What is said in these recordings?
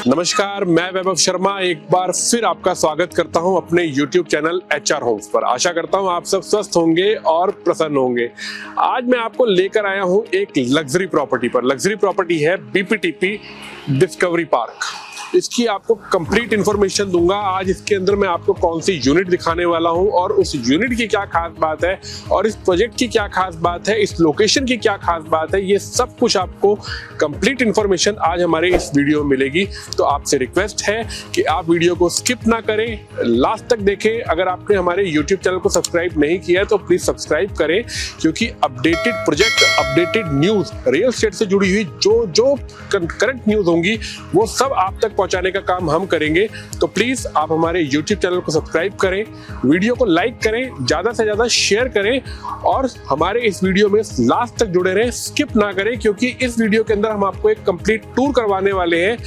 नमस्कार, मैं वैभव शर्मा एक बार फिर आपका स्वागत करता हूं अपने YouTube चैनल HR होम्स पर। आशा करता हूं आप सब स्वस्थ होंगे और प्रसन्न होंगे। आज मैं आपको लेकर आया हूं एक लग्जरी प्रॉपर्टी पर। लग्जरी प्रॉपर्टी है BPTP डिस्कवरी पार्क। इसकी आपको कंप्लीट इंफॉर्मेशन दूंगा। आज इसके अंदर मैं आपको कौन सी यूनिट दिखाने वाला हूं और उस यूनिट की क्या खास बात है और इस प्रोजेक्ट की क्या खास बात है, इस लोकेशन की क्या खास बात है, ये सब कुछ आपको कंप्लीट इंफॉर्मेशन आज हमारे इस वीडियो में मिलेगी। तो आपसे रिक्वेस्ट है कि आप वीडियो को स्किप ना करें, लास्ट तक देखें। अगर आपने हमारे YouTube चैनल को सब्सक्राइब नहीं किया है तो प्लीज सब्सक्राइब करें, क्योंकि updated project, updated news, real estate से जुड़ी हुई जो करंट न्यूज होंगी वो सब आप तक पहुंचाने का काम हम करेंगे। तो प्लीज आप हमारे YouTube चैनल को सब्सक्राइब करें, वीडियो को लाइक करें, ज्यादा से ज्यादा शेयर करें और हमारे इस वीडियो में लास्ट तक जुड़े रहें, स्किप ना करें, क्योंकि इस वीडियो के अंदर हम आपको एक कंप्लीट टूर करवाने वाले हैं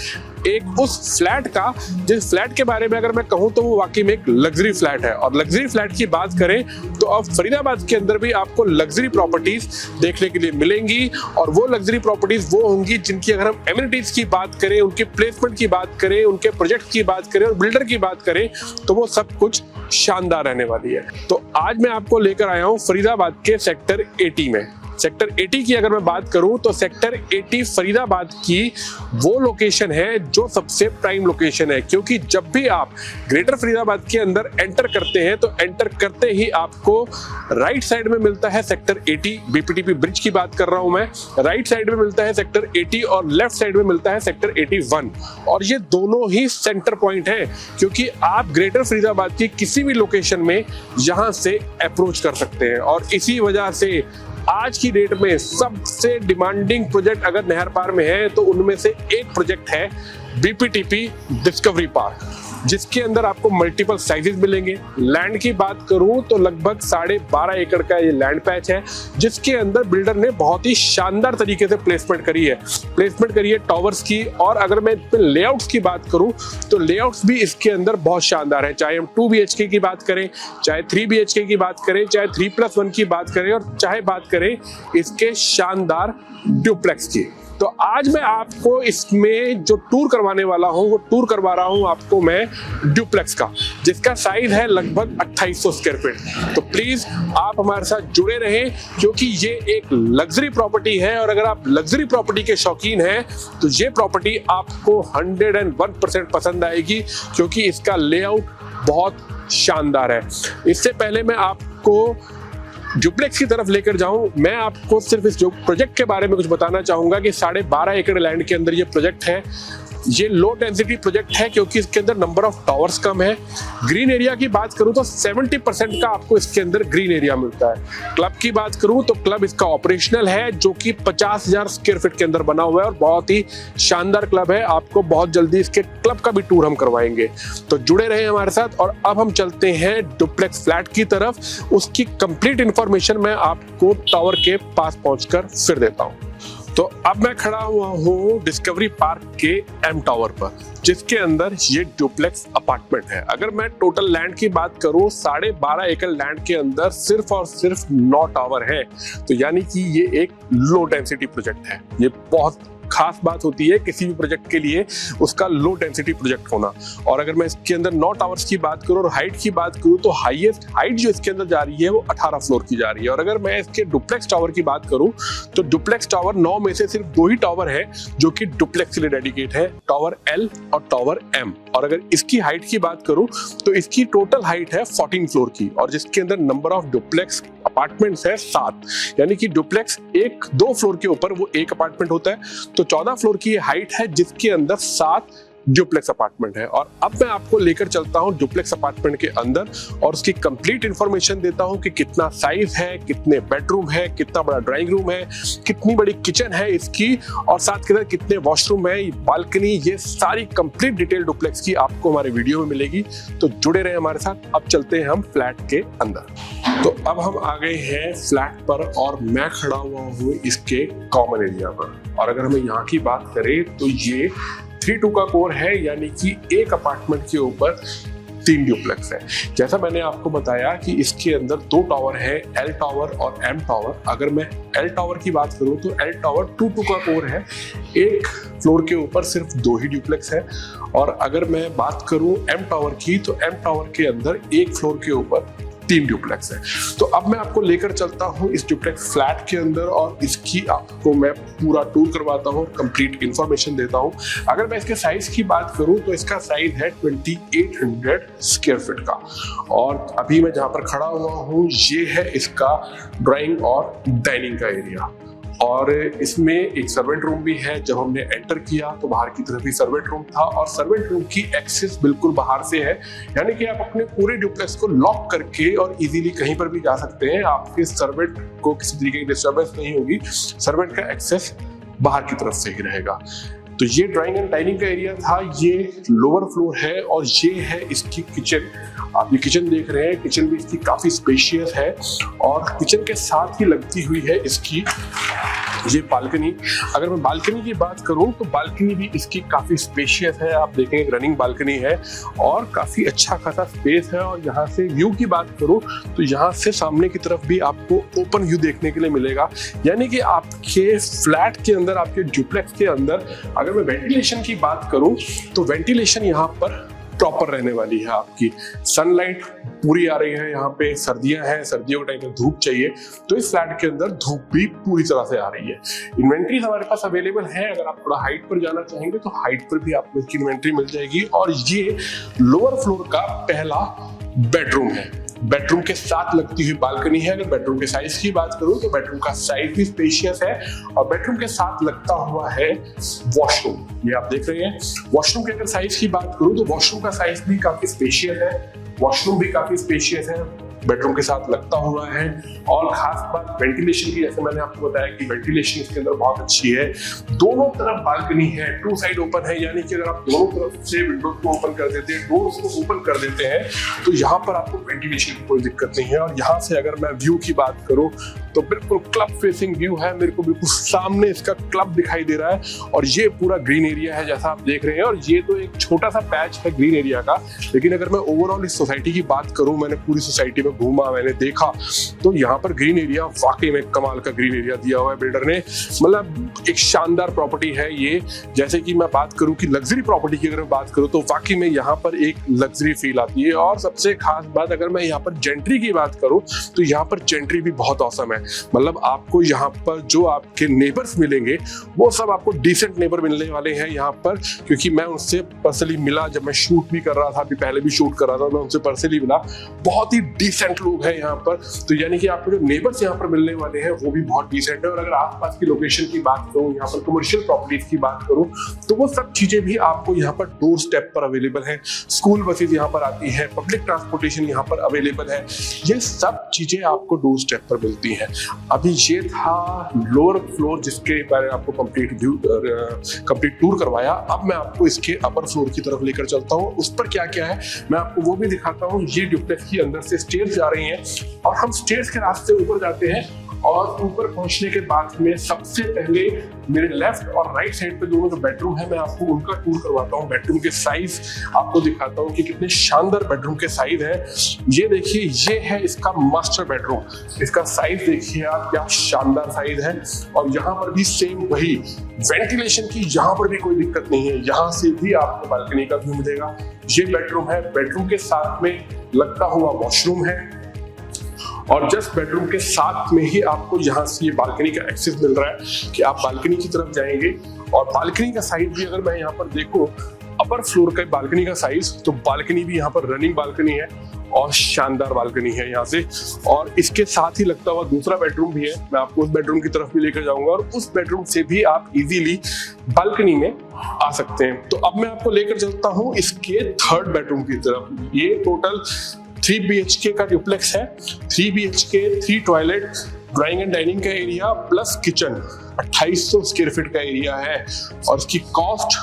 एक उस फ्लैट का, जिस फ्लैट के बारे में अगर मैं कहूं तो वो वाकई में एक लग्जरी फ्लैट है। और लग्जरी फ्लैट की बात करें तो अब फरीदाबाद के अंदर भी आपको लग्जरी प्रॉपर्टीज देखने के लिए मिलेंगी और वो लग्जरी प्रॉपर्टीज वो होंगी जिनकी अगर हम एमिनिटीज की बात करें, उनके प्लेसमेंट की बात करें, उनके प्रोजेक्ट की बात करें और बिल्डर की बात करें तो वो सब कुछ शानदार रहने वाली है। तो आज मैं आपको लेकर आया हूं फरीदाबाद के सेक्टर 80 में। सेक्टर 80 की अगर मैं बात करूं तो सेक्टर 80 फरीदाबाद की वो लोकेशन है जो सबसे प्राइम लोकेशन है, क्योंकि जब भी आप ग्रेटर फरीदाबाद के अंदर एंटर करते हैं तो एंटर करते ही आपको राइट साइड में मिलता है सेक्टर 80। BPTP ब्रिज की बात कर रहा हूं मैं। राइट साइड में मिलता है सेक्टर 80 और लेफ्ट साइड में मिलता है सेक्टर 81 और ये दोनों ही सेंटर पॉइंट है, क्योंकि आप ग्रेटर फरीदाबाद की किसी भी लोकेशन में यहां से अप्रोच कर सकते हैं। और इसी वजह से आज की डेट में सबसे डिमांडिंग प्रोजेक्ट अगर नहर पार में है तो उनमें से एक प्रोजेक्ट है BPTP डिस्कवरी पार्क, जिसके अंदर आपको मल्टीपल साइजेस मिलेंगे। लैंड की बात करूं तो लगभग 12.5 एकड़ का ये लैंड पैच है, जिसके अंदर बिल्डर ने बहुत ही शानदार तरीके से प्लेसमेंट करी है टावर्स की। और अगर मैं लेआउट्स की बात करूं तो लेआउट्स भी इसके अंदर बहुत शानदार है, चाहे हम 2 BHK की बात करें, चाहे 3 BHK की बात करें, चाहे 3+1 की बात करें और चाहे बात करें इसके शानदार डुप्लेक्स की। तो आज मैं आपको इसमें जो टूर करवाने वाला हूं वो टूर करवा रहा हूं आपको मैं डुप्लेक्स का, जिसका साइज है लगभग 2800 स्क्वायर फीट। तो प्लीज आप हमारे साथ जुड़े रहें, क्योंकि ये एक लग्जरी प्रॉपर्टी है और अगर आप लग्जरी प्रॉपर्टी के शौकीन हैं तो ये प्रॉपर्टी आपको 101% पसंद आएगी, क्योंकि इसका लेआउट बहुत शानदार है। इससे पहले मैं आपको डुप्लेक्स की तरफ लेकर जाऊं, मैं आपको सिर्फ इस जो प्रोजेक्ट के बारे में कुछ बताना चाहूंगा कि 12.5 एकड़ लैंड के अंदर ये प्रोजेक्ट है। ये लो डेंसिटी प्रोजेक्ट है क्योंकि इसके अंदर नंबर ऑफ टावर्स कम है। ग्रीन एरिया की बात करूं तो 70% का आपको इसके अंदर ग्रीन एरिया मिलता है। क्लब की बात करूं तो क्लब इसका ऑपरेशनल है, जो कि 50,000 स्क्वायर फीट के अंदर बना हुआ है और बहुत ही शानदार क्लब है। आपको बहुत जल्दी इसके क्लब का भी टूर हम करवाएंगे, तो जुड़े रहे हमारे साथ। और अब हम चलते हैं डुप्लेक्स फ्लैट की तरफ। उसकी कंप्लीट इंफॉर्मेशन मैं आपको टावर के पास पहुंचकर फिर देता हूं। तो अब मैं खड़ा हुआ हूँ डिस्कवरी पार्क के M टावर पर, जिसके अंदर ये डुप्लेक्स अपार्टमेंट है। अगर मैं टोटल लैंड की बात करूँ 12.5 एकड़ लैंड के अंदर सिर्फ और सिर्फ 9 टावर है, तो यानी कि ये एक लो डेंसिटी प्रोजेक्ट है। ये बहुत खास बात होती है किसी भी प्रोजेक्ट के लिए, उसका लो डेंसिटी प्रोजेक्ट होना। और अगर मैं इसके अंदर 9 टावर्स की बात करूं और हाइट की बात करूं तो हाईएस्ट हाइट जो इसके अंदर जा रही है वो 18 फ्लोर की जा रही है। और अगर मैं इसके डुप्लेक्स टावर की बात करूं तो डुप्लेक्स टावर 9 में से सिर्फ 2 ही टावर है जो कि डुप्लेक्स के लिए डेडिकेट है, टावर L और टावर M। और अगर इसकी हाइट की बात करूं तो इसकी टोटल हाइट है 14 फ्लोर की, और जिसके अंदर नंबर ऑफ डुप्लेक्स अपार्टमेंट्स है 7, यानी कि डुप्लेक्स 1-2 फ्लोर के ऊपर वो एक अपार्टमेंट होता है। तो 14 फ्लोर की हाइट है, जिसके अंदर 7 डुप्लेक्स अपार्टमेंट है। और अब मैं आपको लेकर चलता हूं डुप्लेक्स अपार्टमेंट के अंदर और उसकी कंप्लीट इंफॉर्मेशन देता हूं कि कितना साइज है, कितने बेडरूम है, कितना बड़ा ड्राइंग रूम है, कितनी बड़ी किचन है इसकी, और साथ के साथ कितने वॉशरूम है, बालकनी, ये सारी कंप्लीट डिटेल डुप्लेक्स की आपको हमारे वीडियो में मिलेगी। तो जुड़े रहे हमारे साथ। अब चलते हैं हम फ्लैट के अंदर। तो अब हम आ गए हैं फ्लैट पर और मैं खड़ा हुआ हूँ इसके कॉमन एरिया पर। और अगर हमें यहाँ की बात करें तो ये 3-2 का कोर है, यानी कि एक अपार्टमेंट के ऊपर 3 ड्यूप्लेक्स है। जैसा मैंने आपको बताया कि इसके अंदर 2 टावर है, एल टावर और एम टावर। अगर मैं एल टावर की बात करूं तो एल टावर 2-2 का कोर है, एक फ्लोर के ऊपर सिर्फ 2 ही ड्यूप्लेक्स है। और अगर मैं बात करूं एम टावर की तो एम टावर के अंदर एक फ्लोर के ऊपर 3 ड्यूप्लेक्स है। तो अब मैं आपको लेकर चलता हूं इस ड्यूप्लेक्स फ्लैट के अंदर और इसकी आपको मैं पूरा टूर करवाता हूं, कंप्लीट इंफॉर्मेशन देता हूं। अगर मैं इसके साइज की बात करूं तो इसका साइज है 2800 स्क्वायर फीट का। और अभी मैं जहां पर खड़ा हुआ हूं ये है इसका ड्राइंग और डाइनिंग का एरिया। और इसमें एक सर्वेंट रूम भी है। जब हमने एंटर किया तो बाहर की तरफ ही सर्वेंट रूम था और सर्वेंट रूम की एक्सेस बिल्कुल बाहर से है, यानी कि आप अपने पूरे ड्यूप्लेक्स को लॉक करके और इजीली कहीं पर भी जा सकते हैं। आपके सर्वेंट को किसी तरीके की डिस्टर्बेंस नहीं होगी, सर्वेंट का एक्सेस बाहर की तरफ से ही रहेगा। तो ये ड्राइंग एंड डाइनिंग का एरिया था, ये लोअर फ्लोर है और ये है इसकी किचन। आप ये किचन देख रहे हैं, किचन भी इसकी काफी स्पेशियस है और किचन के साथ ही लगती हुई है इसकी ये बालकनी। अगर मैं बालकनी की बात करूं तो बालकनी भी इसकी काफी स्पेशियस है। आप देखेंगे रनिंग बालकनी है और काफी अच्छा खासा स्पेस है। और यहाँ से व्यू की बात करूं तो यहाँ से सामने की तरफ भी आपको ओपन व्यू देखने के लिए मिलेगा, यानी कि आपके फ्लैट के अंदर, आपके ड्यूप्लेक्स के अंदर अगर मैं वेंटिलेशन की बात करूं तो वेंटिलेशन यहाँ पर प्रॉपर रहने वाली है। आपकी सनलाइट पूरी आ रही है, यहाँ पे सर्दियां हैं, सर्दियों के टाइम में धूप चाहिए तो इस फ्लैट के अंदर धूप भी पूरी तरह से आ रही है। इन्वेंट्री हमारे पास अवेलेबल है, अगर आप थोड़ा हाइट पर जाना चाहेंगे तो हाइट पर भी आपको इसकी इन्वेंट्री मिल जाएगी। और ये लोअर फ्लोर का पहला बेडरूम है, बेडरूम के साथ लगती हुई बालकनी है। अगर बेडरूम के साइज की बात करूं तो बेडरूम का साइज भी स्पेशियस है और बेडरूम के साथ लगता हुआ है वॉशरूम। ये आप देख रहे हैं। वॉशरूम के अगर साइज की बात करूं तो वॉशरूम का साइज भी काफी स्पेशियस है, वॉशरूम भी काफी स्पेशियस है, बेडरूम के साथ लगता हुआ है। और खास बात वेंटिलेशन की, जैसे मैंने आपको बताया कि वेंटिलेशन इसके अंदर बहुत अच्छी है। दोनों तरफ बालकनी है, 2 साइड ओपन है, यानी कि अगर आप दोनों तरफ से विंडोज को ओपन कर देते हैं, डोर्स को ओपन कर देते हैं तो यहाँ पर आपको वेंटिलेशन की कोई दिक्कत नहीं है। और यहाँ से अगर मैं व्यू की बात करूँ तो बिल्कुल क्लब फेसिंग व्यू है, मेरे को बिल्कुल सामने इसका क्लब दिखाई दे रहा है और ये पूरा ग्रीन एरिया है जैसा आप देख रहे हैं। और ये तो एक छोटा सा पैच है ग्रीन एरिया का, लेकिन अगर मैं ओवरऑल इस सोसाइटी की बात करूं, मैंने पूरी सोसाइटी में घूमा, मैंने देखा तो यहाँ पर ग्रीन एरिया वाकई में कमाल का ग्रीन एरिया दिया हुआ है बिल्डर ने। मतलब एक शानदार प्रॉपर्टी है ये। जैसे कि मैं बात करूं कि लग्जरी प्रॉपर्टी की अगर मैं बात करूं तो वाकई में यहाँ पर एक लग्जरी फील आती है। और सबसे खास बात अगर मैं यहाँ पर जेंट्री की बात करूं तो यहाँ पर जेंट्री भी बहुत औसम है। मतलब आपको यहाँ पर जो आपके नेबर्स मिलेंगे वो सब आपको डिसेंट नेबर मिलने वाले हैं यहाँ पर, क्योंकि मैं उनसे पर्सनली मिला, जब मैं शूट भी कर रहा था, अभी पहले भी शूट कर रहा था, मैं उनसे पर्सनली मिला। बहुत ही डिसेंट लोग हैं यहाँ पर। तो यानी कि आपको जो नेबर्स यहाँ पर मिलने वाले हैं वो भी बहुत डिसेंट है। और अगर आसपास की लोकेशन की बात करूँ, यहाँ पर कमर्शियल प्रॉपर्टीज की बात करूँ तो वो सब चीजें भी आपको यहाँ पर डोर स्टेप पर अवेलेबल है। स्कूल बसेज यहाँ पर आती है, पब्लिक ट्रांसपोर्टेशन यहाँ पर अवेलेबल है, ये सब चीजें आपको डोर स्टेप पर मिलती हैं। अभी ये था लोअर फ्लोर जिसके बारे में आपको कंप्लीट टूर करवाया। अब मैं आपको इसके अपर फ्लोर की तरफ लेकर चलता हूँ, उस पर क्या क्या है मैं आपको वो भी दिखाता हूँ। ये ड्यूप्लेक्स की अंदर से स्टेयर्स जा रही हैं और हम स्टेयर्स के रास्ते ऊपर जाते हैं और ऊपर पहुंचने के बाद में सबसे पहले मेरे लेफ्ट और राइट साइड पे दोनों जो बेडरूम है मैं आपको उनका टूर करवाता हूँ। बेडरूम के साइज आपको दिखाता हूँ कि कितने शानदार बेडरूम के साइज है। ये देखिए, ये है इसका मास्टर बेडरूम, इसका साइज देखिए आप, क्या शानदार साइज है। और यहाँ पर भी सेम वही वेंटिलेशन की यहाँ पर भी कोई दिक्कत नहीं है, यहाँ से भी आपको बालकनी का व्यू मिलेगा। ये बेडरूम है, बेडरूम के साथ में लगता हुआ वॉशरूम है और जस्ट बेडरूम के साथ में ही आपको यहाँ से ये बालकनी का एक्सेस मिल रहा है कि आप बालकनी की तरफ जाएंगे। और बालकनी का साइज भी अगर मैं यहाँ पर देखूं, अपर फ्लोर का बालकनी का साइज, तो बालकनी भी यहाँ पर रनिंग बालकनी है और शानदार बालकनी है यहाँ से। और इसके साथ ही लगता हुआ दूसरा बेडरूम भी है, मैं आपको उस बेडरूम की तरफ भी लेकर जाऊंगा और उस बेडरूम से भी आप इजीली बालकनी में आ सकते हैं। तो अब मैं आपको लेकर चलता हूँ इसके थर्ड बेडरूम की तरफ। ये टोटल 3 BHK का ड्यूप्लेक्स है, 3 BHK, 3 toilet, drawing and dining का area plus kitchen, 2800 square feet का एरिया है और इसकी कॉस्ट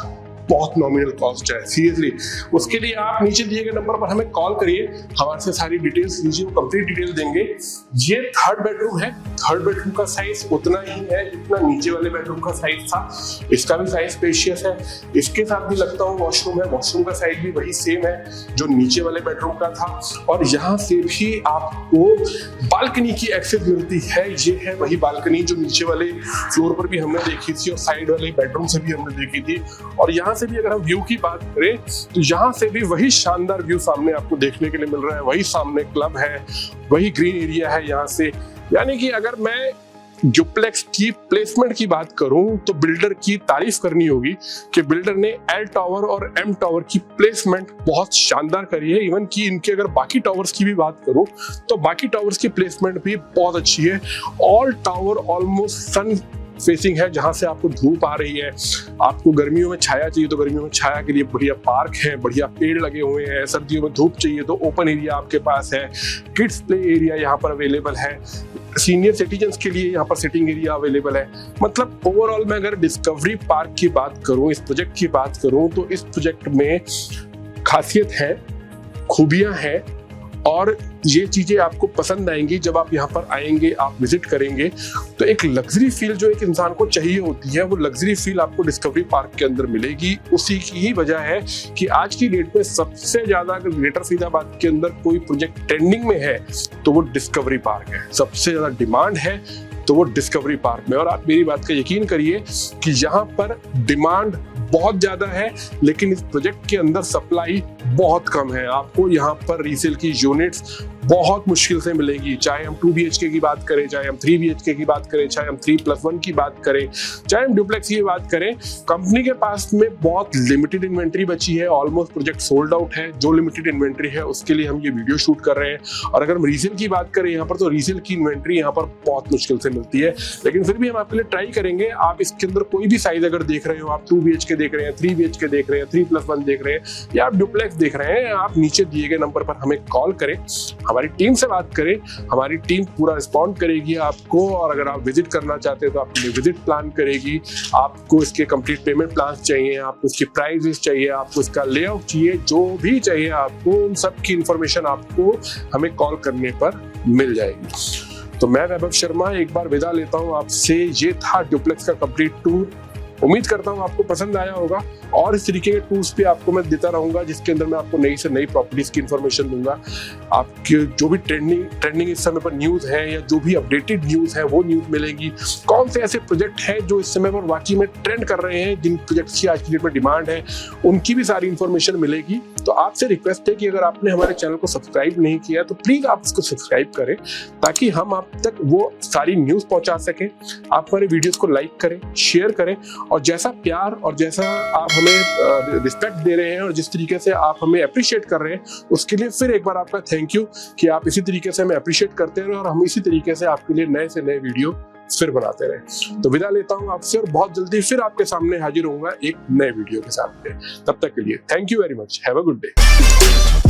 बहुत नॉमिनल कॉस्ट है सीरियसली। उसके लिए आप नीचे दिए गए नंबर पर हमें कॉल करिए, हमारे से सारी डिटेल्स लीजिए, वो कंप्लीट डिटेल देंगे। ये 3rd बेडरूम है, 3rd बेडरूम का साइज उतना ही है जितना नीचे वाले बेडरूम का साइज था। इसका भी साइज स्पेशियस है। इसके साथ भी लगता हूँ वॉशरूम है, वॉशरूम का साइज भी वही सेम है जो नीचे वाले बेडरूम का था। और यहाँ से भी आपको बालकनी की एक्सेस मिलती है। ये है वही बालकनी जो नीचे वाले फ्लोर पर भी हमने देखी थी और साइड वाले बेडरूम से भी हमने देखी थी। और यहाँ से भी अगर हम व्यू की बात करें तो यहाँ से भी वही शानदार व्यू सामने आपको देखने के लिए मिल रहा है। वही सामने क्लब है, वही ग्रीन एरिया है यहाँ से। यानी कि अगर मैं डुप्लेक्स की प्लेसमेंट की बात करूं तो बिल्डर की तारीफ करनी होगी कि बिल्डर ने एल टावर और एम टावर की प्लेसमेंट बहुत शानदार करी है। इवन कि इनके अगर बाकी टावर्स की भी बात करूं तो बाकी टावर्स की प्लेसमेंट भी बहुत अच्छी है। ऑल टावर ऑलमोस्ट सन फेसिंग है, जहां से आपको धूप आ रही है। आपको गर्मियों में छाया चाहिए तो गर्मियों में छाया के लिए बढ़िया पार्क है, बढ़िया पेड़ लगे हुए हैं। सर्दियों में धूप चाहिए तो ओपन एरिया आपके पास है। किड्स प्ले एरिया यहाँ पर अवेलेबल है। सीनियर सिटीजन्स के लिए यहाँ पर सिटिंग एरिया अवेलेबल है। मतलब ओवरऑल मैं अगर डिस्कवरी पार्क की बात करूँ, इस प्रोजेक्ट की बात करूँ तो इस प्रोजेक्ट में खासियत है, खूबियां हैं और ये चीजें आपको पसंद आएंगी जब आप यहाँ पर आएंगे, आप विजिट करेंगे। तो एक लग्जरी फील जो एक इंसान को चाहिए होती है वो लग्जरी फील आपको डिस्कवरी पार्क के अंदर मिलेगी। उसी की ही वजह है कि आज की डेट में सबसे ज्यादा अगर ग्रेटर फरीदाबाद के अंदर कोई प्रोजेक्ट ट्रेंडिंग में है तो वो डिस्कवरी पार्क है। सबसे ज्यादा डिमांड है तो वो डिस्कवरी पार्क में। और आप मेरी बात का यकीन करिए कि यहाँ पर डिमांड बहुत ज्यादा है लेकिन इस प्रोजेक्ट के अंदर सप्लाई बहुत कम है। आपको यहाँ पर रीसेल की यूनिट्स बहुत मुश्किल से मिलेगी, चाहे हम 2 BHK की बात करें, चाहे हम 3 BHK की बात करें, चाहे हम 3+1 की बात करें, चाहे हम डुप्लेक्स की बात करें। कंपनी के पास में बहुत लिमिटेड इन्वेंट्री बची है, ऑलमोस्ट प्रोजेक्ट सोल्ड आउट है। जो लिमिटेड इन्वेंट्री है उसके लिए हम ये वीडियो शूट कर रहे हैं। और अगर हम रीसेल की बात करें यहाँ पर तो रीसेल की इन्वेंट्री यहाँ पर बहुत मुश्किल से मिलती है, लेकिन फिर भी हम आपके लिए ट्राई करेंगे। आप इसके अंदर कोई भी साइज अगर देख रहे हो, आप 2 BHK देख रहे हैं, 3 BHK देख रहे हैं, 3+1 देख रहे हैं या आप डुप्लेक्स देख रहे हैं, आप नीचे दिए गए नंबर पर हमें कॉल करें, हमारी टीम से बात करें। हमारी टीम पूरा रिस्पॉन्ड करेगी आपको। और अगर आप विजिट करना चाहते हैं तो आपके लिए विजिट प्लान करेगी। आपको इसके कंप्लीट पेमेंट प्लान चाहिए, आपको इसकी प्राइसेस चाहिए, आपको इसका लेआउट चाहिए, जो भी चाहिए आपको, उन सब की इंफॉर्मेशन आपको हमें कॉल करने पर मिल जाएगी। तो मैं वैभव शर्मा एक बार विदा लेता हूं आपसे। ये था डुप्लेक्स का कंप्लीट टूर। उम्मीद करता हूं आपको पसंद आया होगा और इस तरीके के टूर्स भी आपको मैं देता रहूंगा जिसके अंदर मैं आपको नई से नई प्रॉपर्टीज की इंफॉर्मेशन दूंगा। आपके जो भी ट्रेंडिंग इस समय पर न्यूज है या जो भी अपडेटेड न्यूज है वो न्यूज मिलेगी। कौन से ऐसे प्रोजेक्ट हैं जो इस समय पर वाकई में ट्रेंड कर रहे हैं, जिन प्रोजेक्ट्स की आज की डेट में डिमांड है, उनकी भी सारी इंफॉर्मेशन मिलेगी। तो आपसे रिक्वेस्ट है कि अगर आपने हमारे चैनल को सब्सक्राइब नहीं किया तो प्लीज आप इसको सब्सक्राइब करें ताकि हम आप तक वो सारी न्यूज पहुंचा सकें। आप हमारे वीडियोस को लाइक करें, शेयर करें और जैसा प्यार और जैसा आप हमें रिस्पेक्ट दे रहे हैं और जिस तरीके से आप हमें अप्रिशिएट कर रहे हैं उसके लिए फिर एक बार आपका थैंक यू कि आप इसी तरीके से हमें अप्रिशिएट करते रहे और हम इसी तरीके से आपके लिए नए से नए वीडियो फिर बनाते रहे। तो विदा लेता हूं आपसे और बहुत जल्दी फिर आपके सामने हाजिर होऊंगा एक नए वीडियो के साथ में। तब तक के लिए thank you very much. Have a good day.